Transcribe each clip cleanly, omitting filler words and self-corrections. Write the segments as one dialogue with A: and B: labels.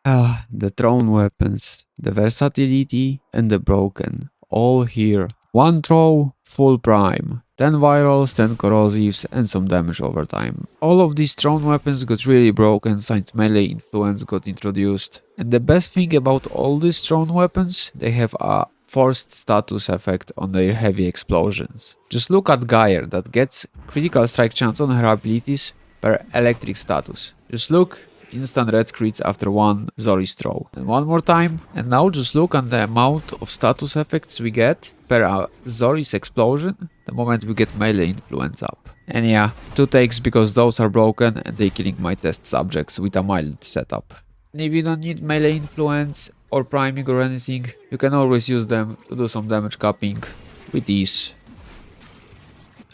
A: Ah, the thrown weapons, the versatility and the broken, all here. One throw, full prime, 10 virals, 10 corrosives and some damage over time. All of these thrown weapons got really broken since melee influence got introduced. And the best thing about all these thrown weapons, they have a forced status effect on their heavy explosions. Just look at Geyer that gets critical strike chance on her abilities per electric status. Just look, instant red crits after one Xoris throw. And one more time, and now just look at the amount of status effects we get per Xoris explosion the moment we get melee influence up. And yeah, 2 takes because those are broken and they killing my test subjects with a mild setup. And if you don't need melee influence or priming or anything, you can always use them to do some damage capping with ease.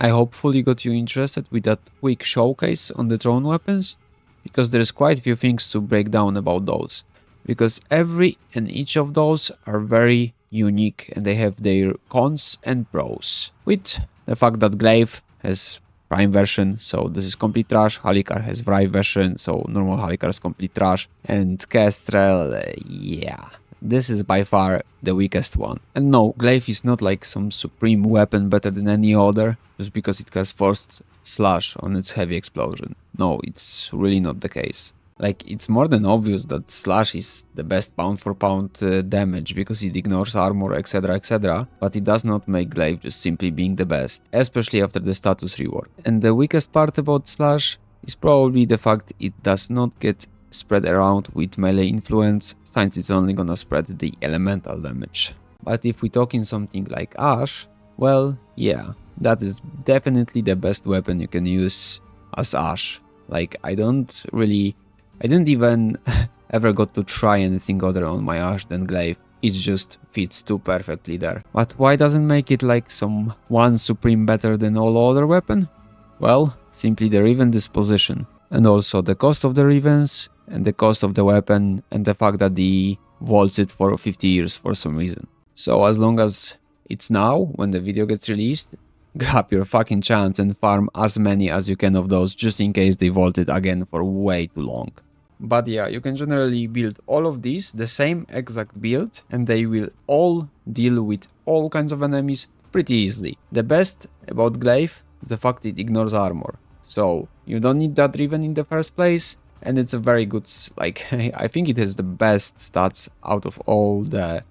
A: I hopefully got you interested with that quick showcase on the thrown weapons, because there's quite a few things to break down about those, because every and each of those are very unique and they have their cons and pros. With the fact that GLaive has Prime version, so this is complete trash. Halikar has Wraith version, so normal Halikar is complete trash. And Kestrel, yeah, this is by far the weakest one. And no, GLaive is not like some supreme weapon better than any other, just because it has forced slash on its heavy explosion. No, it's really not the case. Like, it's more than obvious that slash is the best pound for pound damage because it ignores armor, etc, but it does not make GLaive just simply being the best, especially after the status rework. And the weakest part about slash is probably the fact it does not get spread around with melee influence, since it's only gonna spread the elemental damage. But if we're talking something like Ash, well, yeah, that is definitely the best weapon you can use as Ash. Like, I didn't even ever got to try anything other on my Ash than GLaive. It just fits too perfectly there. But why doesn't make it like some one supreme better than all other weapon? Well, simply the Riven disposition. And also the cost of the Rivens, and the cost of the weapon, and the fact that the vaults it for 50 years for some reason. So as long as it's now, when the video gets released, grab your fucking chance and farm as many as you can of those, just in case they vault it again for way too long. But yeah, you can generally build all of these, the same exact build, and they will all deal with all kinds of enemies pretty easily. The best about GLaive is the fact it ignores armor. So you don't need that Riven in the first place, and it's a very good, like, I think it has the best stats out of all the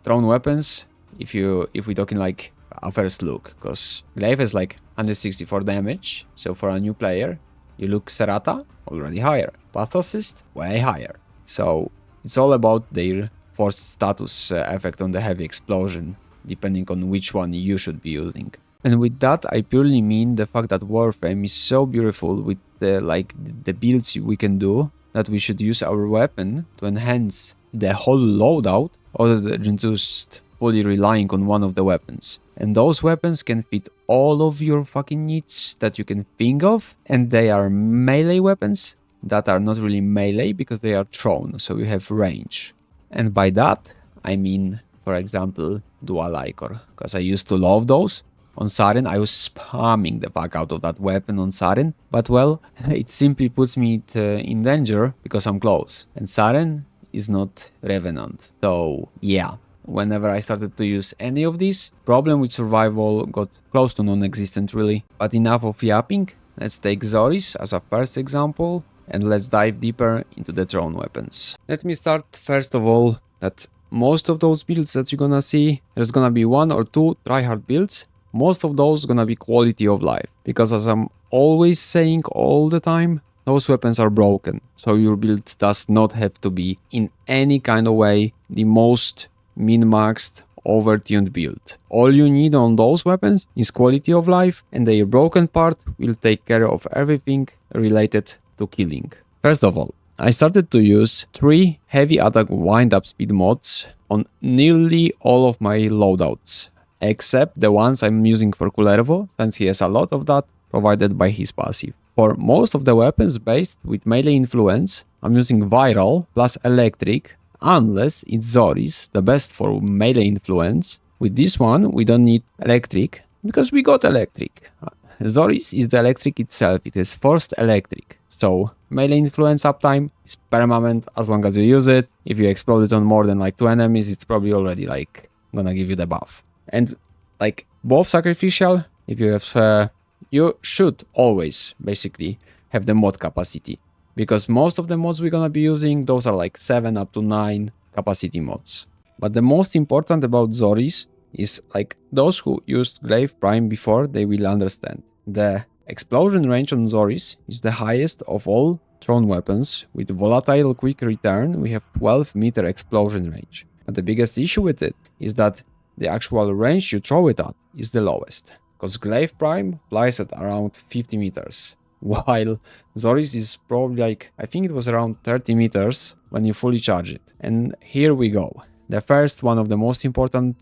A: thrown weapons, if we're talking like a first look, because GLaive has like 164 damage, so for a new player, you look Cerata, already higher. Pathocyst, way higher. So it's all about their forced status effect on the heavy explosion, depending on which one you should be using. And with that, I purely mean the fact that Warframe is so beautiful with the builds we can do, that we should use our weapon to enhance the whole loadout, other than just fully relying on one of the weapons. And those weapons can fit all of your fucking needs that you can think of, and they are melee weapons that are not really melee because they are thrown, so you have range. And by that, I mean, for example, Dual Ichor, because I used to love those. On Saryn, I was spamming the fuck out of that weapon on Saryn, but well, it simply puts me in danger because I'm close. And Saryn is not Revenant, so yeah. Whenever I started to use any of these, problem with survival got close to non-existent really. But enough of yapping, let's take Xoris as a first example, and let's dive deeper into the thrown weapons. Let me start first of all that most of those builds that you're gonna see, there's gonna be 1 or 2 tryhard builds. Most of those gonna be quality of life, because as I'm always saying all the time, those weapons are broken, so your build does not have to be in any kind of way the most min-maxed, over-tuned build. All you need on those weapons is quality of life, and their broken part will take care of everything related to killing. First of all, I started to use 3 heavy attack wind-up speed mods on nearly all of my loadouts, except the ones I'm using for Kullervo, since he has a lot of that provided by his passive. For most of the weapons based with melee influence, I'm using Viral plus Electric, unless it's Xoris, the best for melee influence. With this one, we don't need Electric, because we got Electric. Xoris is the Electric itself, it is forced Electric. So melee influence uptime is permanent as long as you use it. If you explode it on more than like 2 enemies, it's probably already like gonna give you the buff. And like both sacrificial, if you have, you should always basically have the mod capacity, because most of the mods we're gonna be using, those are like 7 up to 9 capacity mods. But the most important about Xoris is like those who used GLaive Prime before, they will understand. The explosion range on Xoris is the highest of all thrown weapons. With volatile quick return, we have 12-meter explosion range. But the biggest issue with it is that the actual range you throw it at is the lowest, because GLaive Prime flies at around 50 meters, while Xoris is probably like, I think it was around 30 meters when you fully charge it. And here we go. The first one of the most important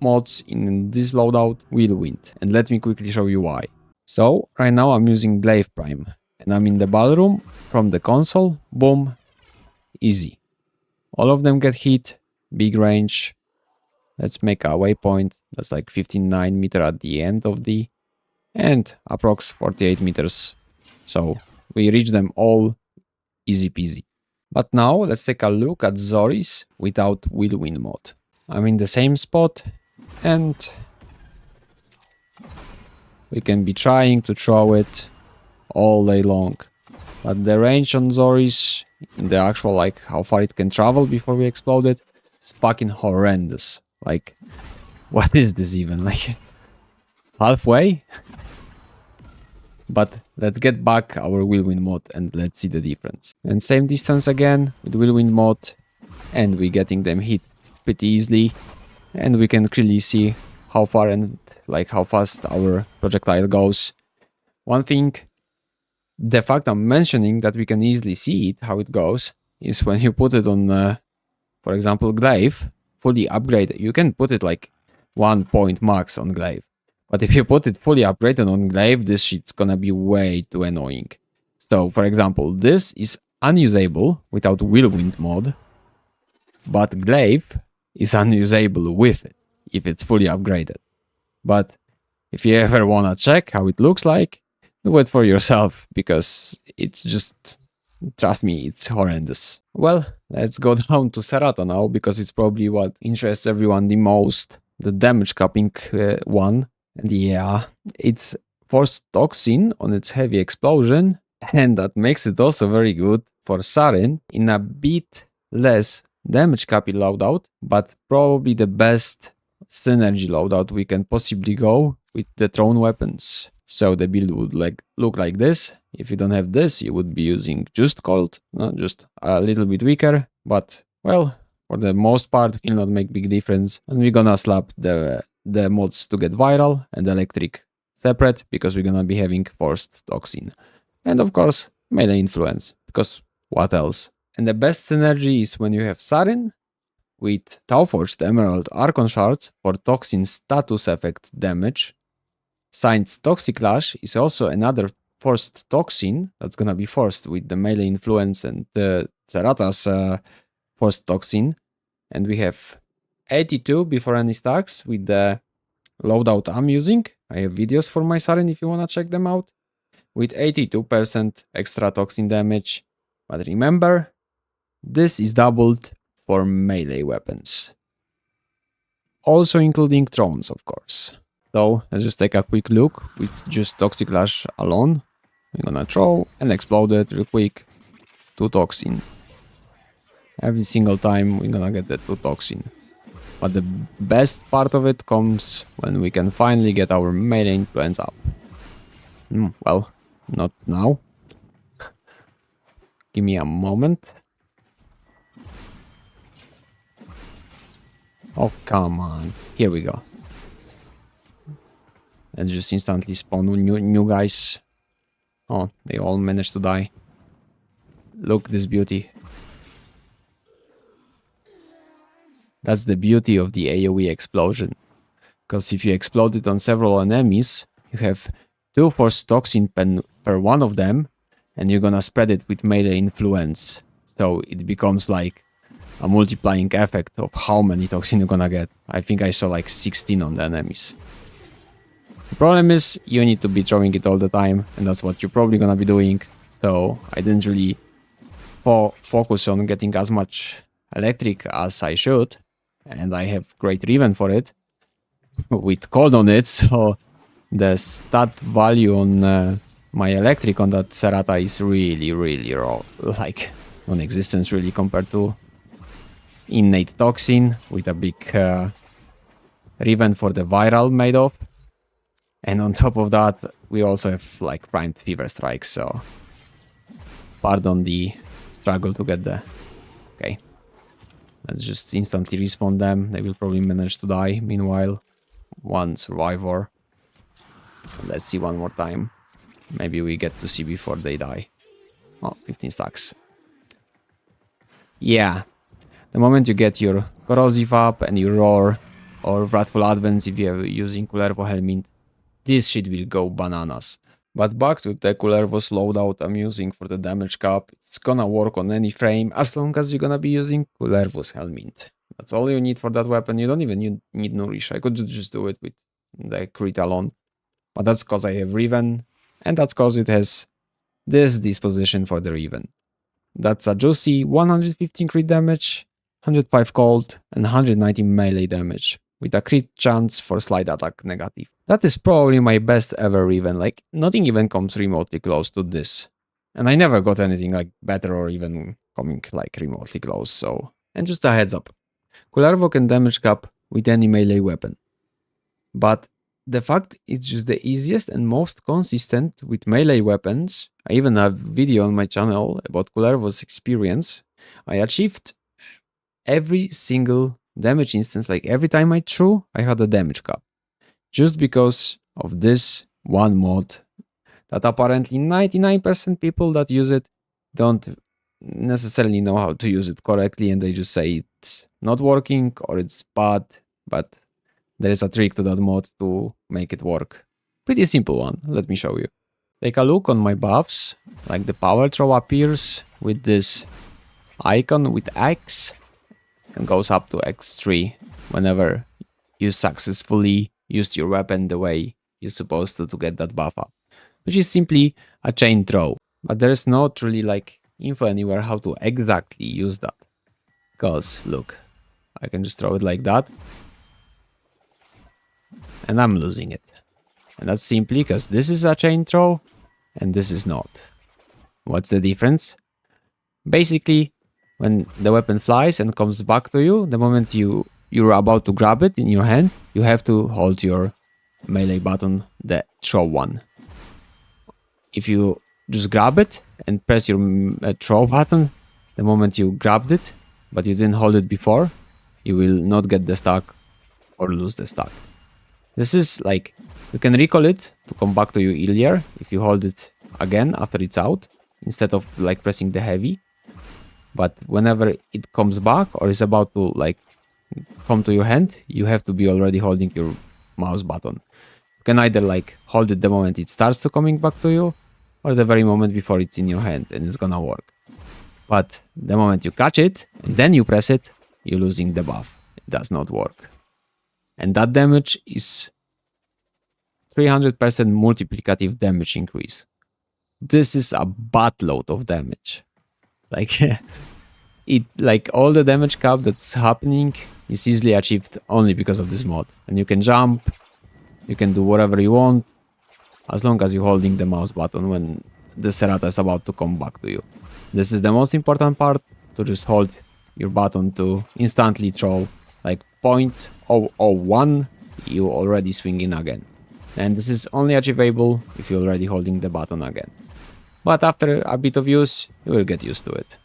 A: mods in this loadout will win, and let me quickly show you why. So right now I'm using GLaive Prime, and I'm in the ballroom. From the console, boom, easy. All of them get hit, big range. Let's make a waypoint. That's like 59 meter at the end of the, and approx 48 meters. So we reach them all easy peasy. But now let's take a look at Xoris without whirlwind mod. I'm in the same spot, and we can be trying to throw it all day long. But the range on Xoris, in the actual like how far it can travel before we explode it, is fucking horrendous. Like, what is this even? Like, halfway? But let's get back our whirlwind mod and let's see the difference. And same distance again with whirlwind mod, and we're getting them hit pretty easily, and we can clearly see how far and like how fast our projectile goes. One thing, the fact I'm mentioning that we can easily see it, how it goes, is when you put it on, for example, GLaive, fully upgraded. You can put it like 1 point max on GLaive. But if you put it fully upgraded on GLaive, this shit's gonna be way too annoying. So, for example, this is unusable without whirlwind mod, but GLaive is unusable with it, if it's fully upgraded. But if you ever wanna check how it looks like, do it for yourself, because it's just, trust me, it's horrendous. Well, let's go down to Cerata now, because it's probably what interests everyone the most, the damage capping one. And yeah, it's forced toxin on its heavy explosion, and that makes it also very good for Saryn in a bit less damage capping loadout, but probably the best synergy loadout we can possibly go with the thrown weapons. So the build would look like this. If you don't have this, you would be using just cold, just a little bit weaker, but well, for the most part, it will not make big difference. And we're gonna slap the mods to get viral and electric separate, because we're gonna be having forced toxin. And of course, melee influence, because what else? And the best synergy is when you have Saryn with Tauforged Emerald Archon Shards for toxin status effect damage. Science Toxic Lash is also another forced toxin that's gonna be forced with the melee influence and the Cerata's forced toxin. And we have 82 before any stacks with the loadout I'm using. I have videos for my Saryn if you wanna check them out. With 82% extra toxin damage. But remember, this is doubled for melee weapons. Also including thrones, of course. So let's just take a quick look with just Toxic Lash alone. We're gonna throw and explode it real quick. 2 toxin. Every single time we're gonna get that 2 toxin. But the best part of it comes when we can finally get our melee influence up. Well, not now. Give me a moment. Oh, come on. Here we go. And just instantly spawn new guys. Oh, they all managed to die. Look, this beauty. That's the beauty of the AoE explosion. Because if you explode it on several enemies, you have 2 forced toxin per one of them, and you're gonna spread it with melee influence. So it becomes like a multiplying effect of how many toxin you're gonna get. I think I saw like 16 on the enemies. The problem is you need to be throwing it all the time, and that's what you're probably gonna be doing.
B: so I didn't really focus on getting as much electric as I should, and I have great Riven for it with cold on it, so the stat value on my electric on that Cerata is really low, like non-existent really compared to innate toxin with a big Riven for the viral made of. And on top of that, we also have like primed fever strikes, so pardon the struggle to get the... Okay. Let's just instantly respawn them. They will probably manage to die. Meanwhile, one survivor. Let's see one more time. Maybe we get to see before they die. Oh, 15 stacks. Yeah. The moment you get your corrosive up and your roar or wrathful advance if you're using Kullervo Helmet, this shit will go bananas. But back to the Kullervo's loadout I'm using for the damage cap. It's gonna work on any frame as long as you're gonna be using Kullervo's Helmet. That's all you need for that weapon. You don't even need Nourish. I could just do it with the crit alone. But that's cause I have Riven, and that's cause it has this disposition for the Riven. That's a juicy 115 crit damage, 105 cold, and 190 melee damage, with a crit chance for slide attack negative. That is probably my best ever Riven, like nothing even comes remotely close to this. And I never got anything like better or even coming like remotely close, so... And just a heads up, Kullervo can damage cap with any melee weapon. But the fact it's just the easiest and most consistent with melee weapons, I even have a video on my channel about Kullervo's experience, I achieved every single damage instance, like every time I threw, I had a damage cap. Just because of this one mod that apparently 99% people that use it don't necessarily know how to use it correctly, and they just say it's not working or it's bad, but there is a trick to that mod to make it work. Pretty simple one, let me show you. Take a look on my buffs, like the power throw appears with this icon with X and goes up to X3 whenever you successfully used your weapon the way you're supposed to get that buff up, which is simply a chain throw. But there's not really like info anywhere how to exactly use that. Because look, I can just throw it like that and I'm losing it. And that's simply because this is a chain throw and this is not. What's the difference? Basically, when the weapon flies and comes back to you, the moment you're about to grab it in your hand, you have to hold your melee button, the throw one. If you just grab it and press your throw button, the moment you grabbed it, but you didn't hold it before, you will not get the stack or lose the stack. This is like, you can recall it to come back to you earlier if you hold it again after it's out, instead of like pressing the heavy. But whenever it comes back or is about to like come to your hand, you have to be already holding your mouse button. You can either like hold it the moment it starts to coming back to you, or the very moment before it's in your hand, and it's gonna work. But the moment you catch it and then you press it, you're losing the buff. It does not work. And that damage is 300% multiplicative damage increase. This is a buttload of damage. Like, like all the damage cap that's happening is easily achieved only because of this mod. And you can jump, you can do whatever you want, as long as you're holding the mouse button when the Cerata is about to come back to you. This is the most important part, to just hold your button to instantly throw, like 0.001, you already swing in again. And this is only achievable if you're already holding the button again. But after a bit of use, you will get used to it.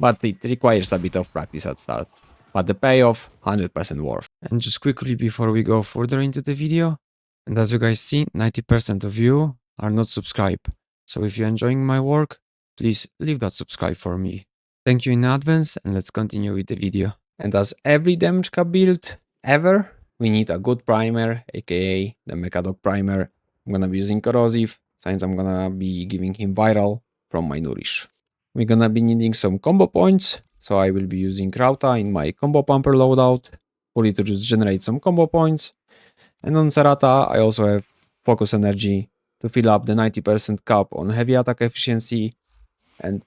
B: But it requires a bit of practice at start. But the payoff, 100% worth. And just quickly before we go further into the video, and as you guys see, 90% of you are not subscribed. So if you're enjoying my work, please leave that subscribe for me. Thank you in advance, and let's continue with the video. And as every damage cap build ever, we need a good primer, aka the Mechadog primer. I'm gonna be using corrosive, since I'm gonna be giving him viral from my Nourish. We're gonna be needing some combo points, so I will be using Rauta in my combo pumper loadout, for it to just generate some combo points. And on Cerata, I also have focus energy to fill up the 90% cap on heavy attack efficiency, and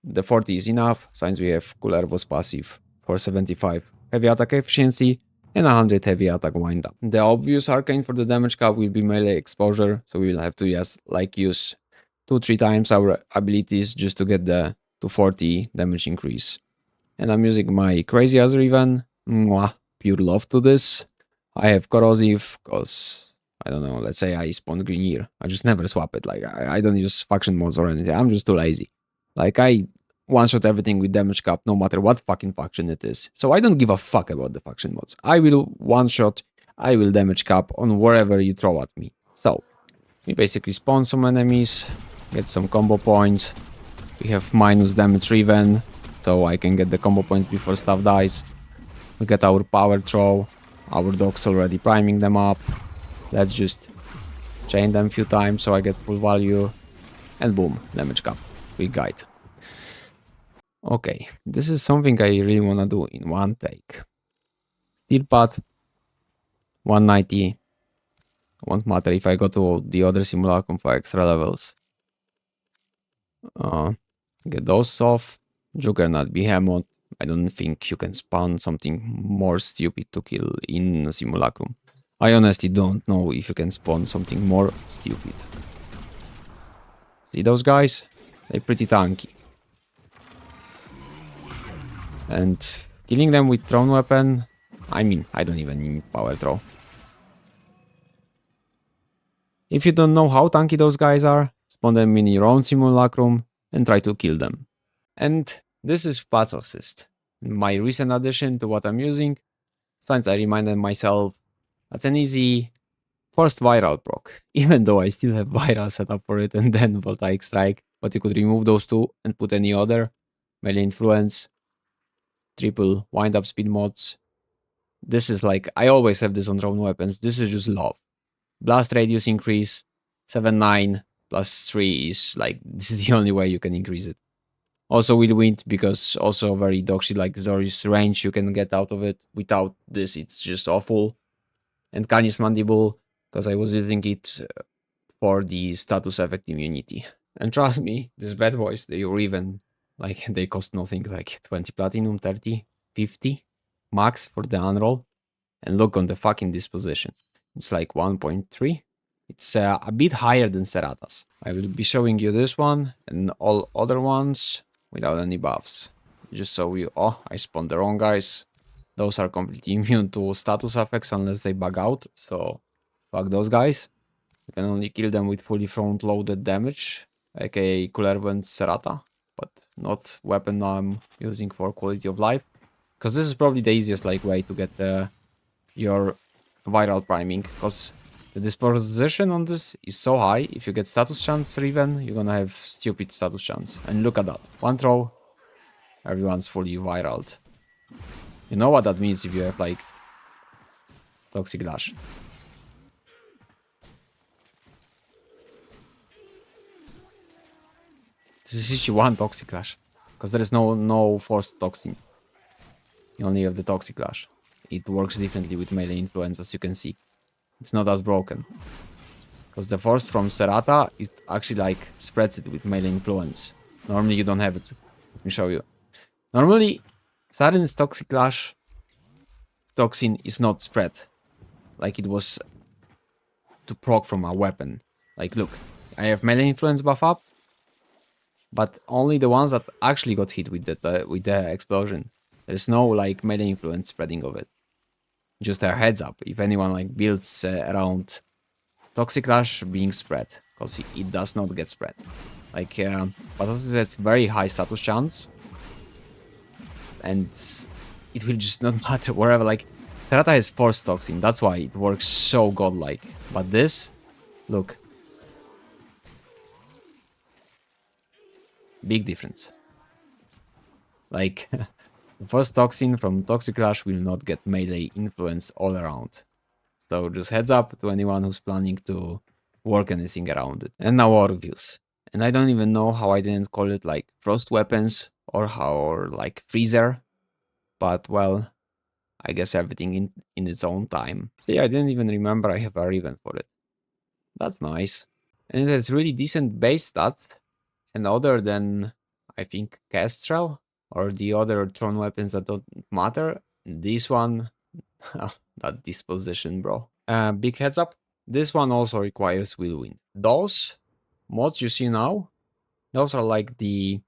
B: the 40 is enough since we have Kullervo's passive for 75 heavy attack efficiency and 100 heavy attack wind up. The obvious arcane for the damage cap will be melee exposure, so we will have to use 2-3 times our abilities just to get the 240 damage increase. And I'm using my crazy as Riven. Mwah, pure love to this. I have corrosive because I don't know, let's say I spawn green ear. I just never swap it. Like I don't use faction mods or anything. I'm just too lazy. Like I one-shot everything with damage cap no matter what fucking faction it is. So I don't give a fuck about the faction mods. I will one-shot, I will damage cap on wherever you throw at me. So we basically spawn some enemies, get some combo points. We have minus damage Riven, so I can get the combo points before stuff dies. We get our power throw. Our dog's already priming them up. Let's just chain them a few times so I get full value. And boom, damage cap. Quick guide. Okay, this is something I really wanna do in one take. Steel Path, 190. Won't matter if I go to the other simulacrum for extra levels. Get those off. Juggernaut Behemoth. I don't think you can spawn something more stupid to kill in a simulacrum. I honestly don't know if you can spawn something more stupid. See those guys? They're pretty tanky. And killing them with thrown weapon, I mean, I don't even need power throw. If you don't know how tanky those guys are, spawn them in your own simulacrum and try to kill them. And this is Pathocyst, my recent addition to what I'm using, since I reminded myself that's an easy first viral proc, even though I still have viral set up for it and then voltaic strike, but you could remove those two and put any other, melee influence, triple wind up speed mods. This is like, I always have this on thrown weapons, this is just love. Blast radius increase, 7-9 plus 3 is like, this is the only way you can increase it. Also will wind because also very dog shit like Xoris range you can get out of it. Without this it's just awful. And Canis Mandible because I was using it for the status effect immunity. And trust me, these bad boys, they are even like they cost nothing, like 20 platinum, 30, 50 max for the unroll. And look on the fucking disposition. It's like 1.3. It's a bit higher than Cerata's. I will be showing you this one and all other ones without any buffs. Just so you... Oh, I spawned the wrong guys. Those are completely immune to status effects unless they bug out. So, fuck those guys. You can only kill them with fully front-loaded damage, aka Kullervo and Cerata. But not weapon I'm using for quality of life. Because this is probably the easiest like way to get your viral priming. Because the disposition on this is so high, if you get status chance Riven, you're gonna have stupid status chance. And look at that. One throw, everyone's fully viraled. You know what that means if you have like Toxic Lash. This is issue 1 Toxic Lash. Because there is no forced toxin. You only have the Toxic Lash. It works differently with melee influence as you can see. It's not as broken. Because the force from Cerata, it actually like spreads it with melee influence. Normally you don't have it. Let me show you. Normally, Saryn's Toxic Lash toxin is not spread. Like it was to proc from a weapon. Like look, I have melee influence buff up. But only the ones that actually got hit with the explosion. There's no like melee influence spreading of it. Just a heads up if anyone like builds around Toxic Lash being spread, because it does not get spread. Like Pathocyst has very high status chance, and it will just not matter wherever. Like Cerata has force toxin, that's why it works so godlike. But this, look, big difference. Like the first toxin from Toxic Lash will not get melee influence all around. So just heads up to anyone who's planning to work anything around it. And now Orvius. And I don't even know how I didn't call it like frost weapons or like freezer. But well, I guess everything in its own time. Yeah, I didn't even remember I have a ribbon for it. That's nice. And it has really decent base stat. And other than, I think, Kestrel or the other thrown weapons that don't matter, this one, that disposition, bro. Big heads up. This one also requires Whirlwind. Those mods you see now, those are like the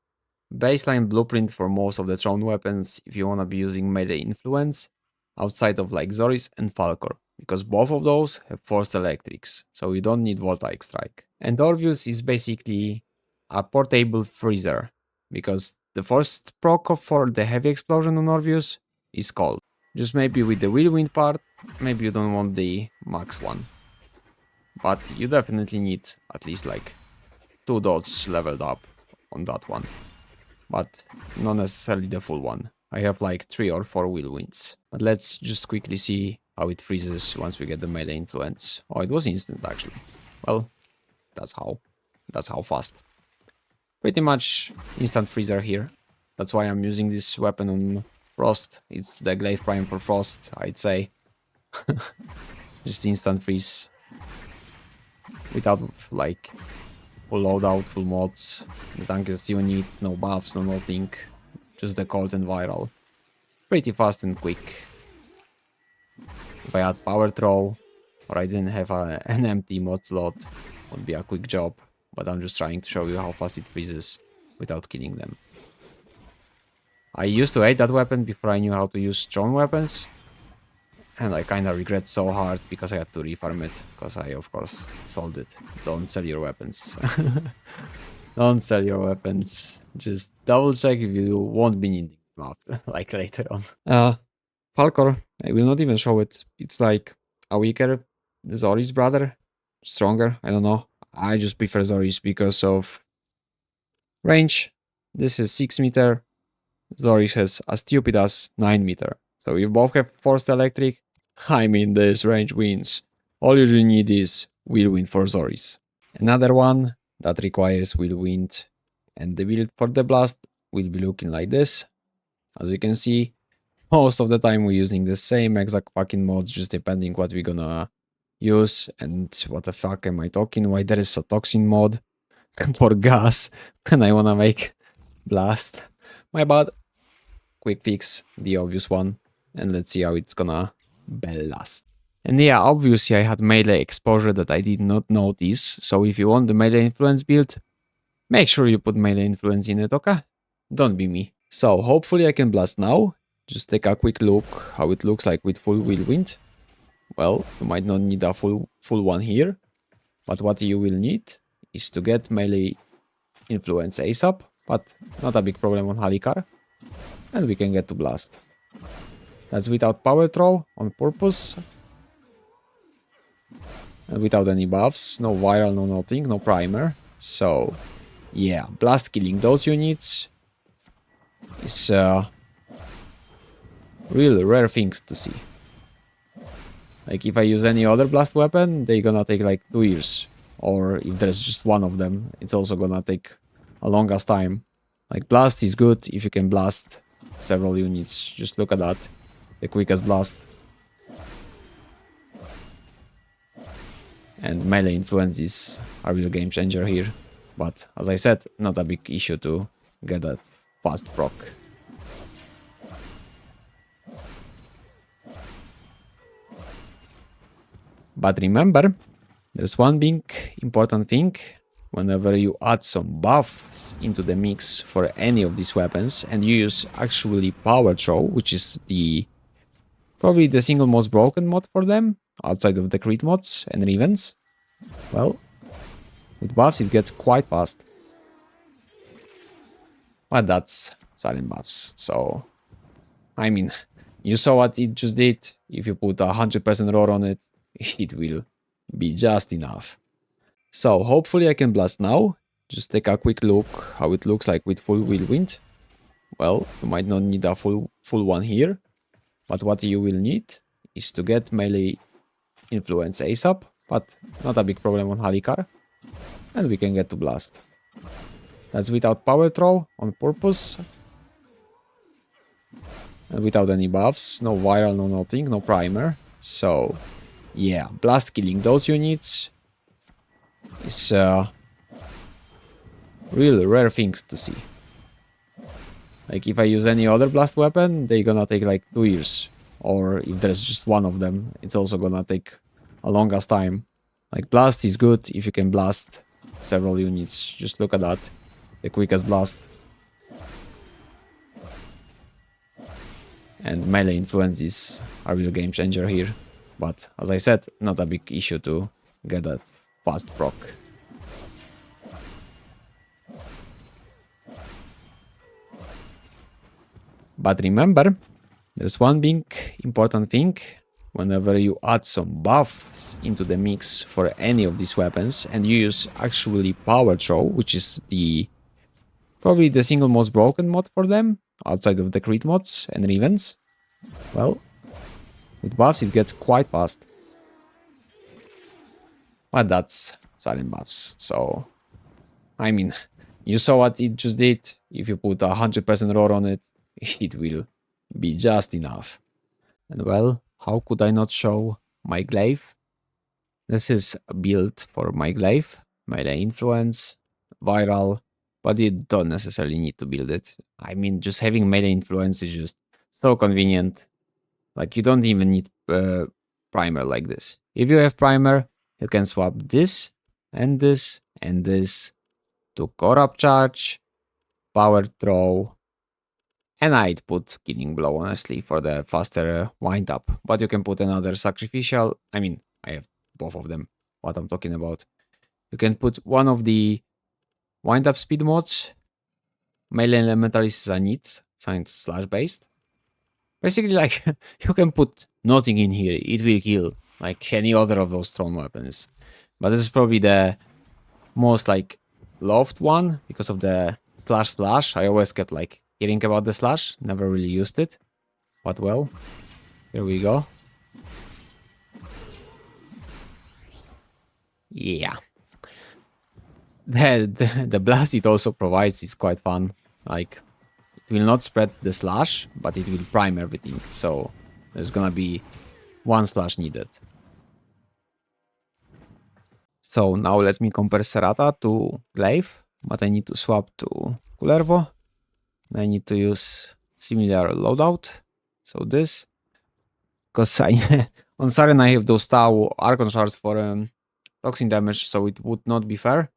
B: baseline blueprint for most of the thrown weapons if you want to be using melee influence outside of like Xoris and Falcor, because both of those have forced electrics, so you don't need Voltaic Strike. And Orvius is basically a portable freezer, because the first proc for the heavy explosion on Orvius is cold. Just maybe with the whirlwind part, maybe you don't want the max one. But you definitely need at least like 2 dots leveled up on that one. But not necessarily the full one. I have like 3 or 4 whirlwinds. But let's just quickly see how it freezes once we get the melee influence. Oh, it was instant actually. Well, that's how fast. Pretty much instant freezer here. That's why I'm using this weapon on Frost. It's the GLaive Prime for Frost, I'd say. Just instant freeze. Without like full loadout, full mods. The tankers you need, no buffs, no nothing. Just the cold and viral. Pretty fast and quick. If I had power throw, or I didn't have an empty mod slot, would be a quick job. But I'm just trying to show you how fast it freezes without killing them. I used to hate that weapon before I knew how to use strong weapons. And I kinda regret so hard because I had to refarm it. Because I, of course, sold it. Don't sell your weapons. Don't sell your weapons. Just double check if you won't be needing them up, like later on. Falcor, I will not even show it. It's like a weaker Xoris brother. Stronger, I don't know. I just prefer Xoris because of range. This is 6 meter. Xoris has a stupid ass 9 meter. So you both have forced electric. I mean, this range wins. All you need is whirlwind for Xoris. Another one that requires whirlwind, and the build for the blast will be looking like this. As you can see, most of the time we're using the same exact fucking mods, just depending what we're gonna use. And what the fuck am I talking? Why there is a toxin mod for gas and I wanna make blast? My bad. Quick fix, the obvious one. And let's see how it's gonna blast. And yeah, obviously I had melee exposure that I did not notice. So if you want the melee influence build, make sure you put melee influence in it, okay? Don't be me. So hopefully I can blast now. Just take a quick look how it looks like with full whirlwind. Well, you might not need a full one here. But what you will need is to get melee influence ASAP. But not a big problem on Halikar. And we can get to blast. That's without power throw on purpose. And without any buffs, no viral, no nothing, no primer. So, yeah, blast killing those units is a really rare thing to see. Like, if I use any other blast weapon, they're gonna take like 2 years. Or if there's just one of them, it's also gonna take a longest time. Like, blast is good if you can blast several units. Just look at that. The quickest blast. And melee influence is a real game changer here. But as I said, not a big issue to get that fast proc. But remember, there's one big important thing. Whenever you add some buffs into the mix for any of these weapons and you use actually power throw, which is probably the single most broken mod for them, outside of the crit mods and Revens, well, with buffs it gets quite fast. But that's silent buffs, so I mean, you saw what it just did. If you put 100% roar on it, it will be just enough. So hopefully I can blast now. Just take a quick look how it looks like with full whirlwind. Well, you might not need a full one here. But what you will need is to get melee influence ASAP. But not a big problem on Halikar. And we can get to blast. That's without power throw on purpose. And without any buffs. No viral, no nothing, no primer. So, yeah, blast killing those units is really rare thing to see. Like if I use any other blast weapon, they're gonna take like 2 years. Or if there's just one of them, it's also gonna take a longest time. Like blast is good if you can blast several units. Just look at that. The quickest blast. And melee influence is a real game changer here. But as I said, not a big issue to get that fast proc. But remember, there's one big important thing. Whenever you add some buffs into the mix for any of these weapons and you use actually power throw, which is probably the single most broken mod for them, outside of the crit mods and events, well, with buffs it gets quite fast. But that's Saryn buffs, so I mean, you saw what it just did. If you put 100% roar on it, it will be just enough. And well, how could I not show my GLaive? This is a build for my GLaive, melee influence, viral, but you don't necessarily need to build it. I mean, just having melee influence is just so convenient. Like, you don't even need primer like this. If you have primer, you can swap this and this and this to corrupt charge, power throw, and I'd put killing blow honestly for the faster wind up. But you can put another sacrificial. I mean, I have both of them. What I'm talking about. You can put one of the wind up speed mods. Melee elementalist is a need, science slash based. Basically, like you can put nothing in here. It will kill like any other of those thrown weapons. But this is probably the most like loved one because of the slash slash. I always kept like hearing about the slash, never really used it. But well, here we go. Yeah. The blast it also provides is quite fun. Like, it will not spread the slash, but it will prime everything. So there's gonna be one slash needed. So now let me compare Cerata to GLaive, but I need to swap to Kullervo. I need to use similar loadout. So this, because I on Saryn I have those Tau Archon shards for toxin damage, so it would not be fair.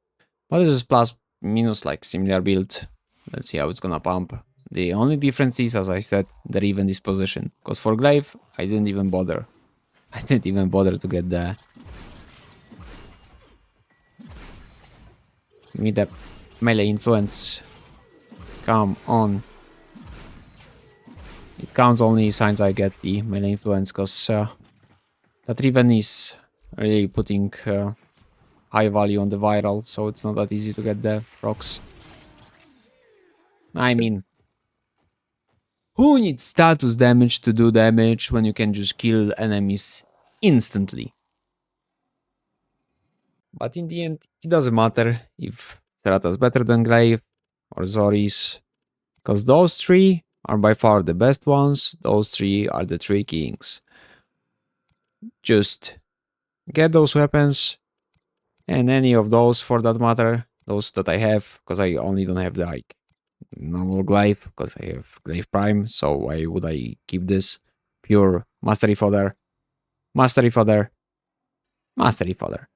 B: But this is plus minus like similar build. Let's see how it's gonna pump. The only difference is, as I said, the even disposition. Because for GLaive, I didn't even bother. I didn't even bother to get the melee influence. Come on. It counts only since I get the melee influence, because that Riven is really putting high value on the viral, so it's not that easy to get the procs. I mean, who needs status damage to do damage when you can just kill enemies instantly? But in the end, it doesn't matter if Cerata is better than GLaive or Xoris, because those three are by far the best ones. Those three are the three kings. Just get those weapons, and any of those for that matter, those that I have, because I only don't have the like normal GLaive, because I have GLaive Prime, so why would I keep this? Pure mastery fodder, mastery fodder, mastery fodder.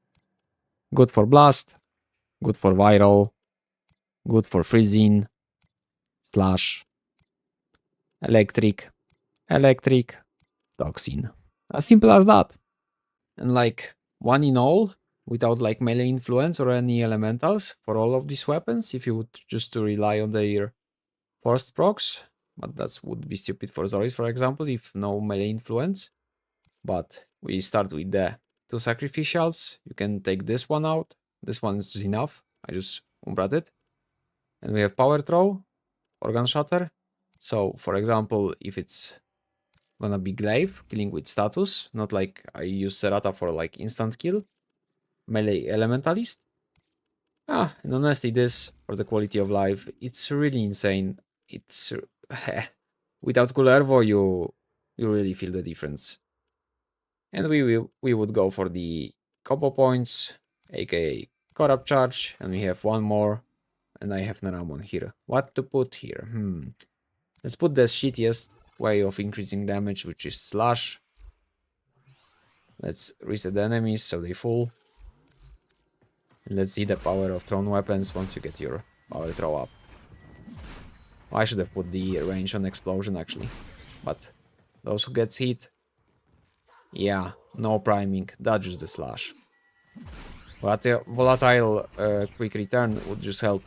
B: Good for blast, good for viral, good for freezing, slash, electric, electric, toxin. As simple as that. And like one in all, without like melee influence or any elementals for all of these weapons, if you would just to rely on their forced procs, but that would be stupid for Xoris, for example, if no melee influence. But we start with the two sacrificials. You can take this one out. This one is enough. I just umbrat it. And we have power throw, organ shatter. So, for example, if it's gonna be GLaive, killing with status, not like I use Cerata for like instant kill, melee elementalist. And honestly, this for the quality of life, it's really insane. It's without Kullervo, you really feel the difference. And we would go for the combo points, aka Corrupt Charge, and we have one more, and I have Naramon here. What to put here? Let's put the shittiest way of increasing damage, which is Slash. Let's reset the enemies so they full. And let's see the power of thrown weapons once you get your power throw up. I should have put the range on explosion actually. But those who gets hit, yeah, no priming, dodges the slash. But volatile quick return would just help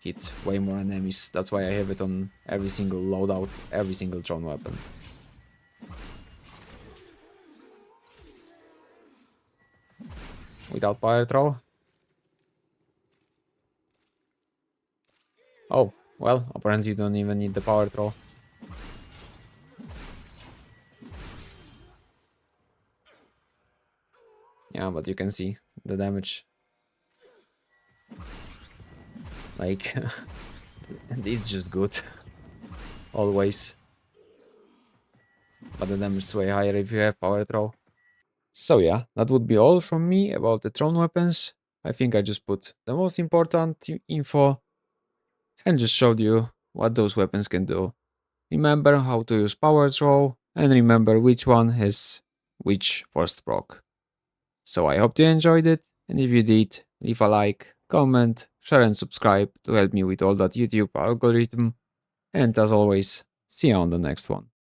B: hit way more enemies. That's why I have it on every single loadout, every single thrown weapon. Without power throw. Oh, well, apparently you don't even need the power throw. Yeah, but you can see the damage. Like, it's just good. Always. But the damage is way higher if you have power throw. So yeah, that would be all from me about the thrown weapons. I think I just put the most important info and just showed you what those weapons can do. Remember how to use power throw and remember which one has which first proc. So I hope you enjoyed it, and if you did, leave a like, comment, share and subscribe to help me with all that YouTube algorithm. And as always, see you on the next one.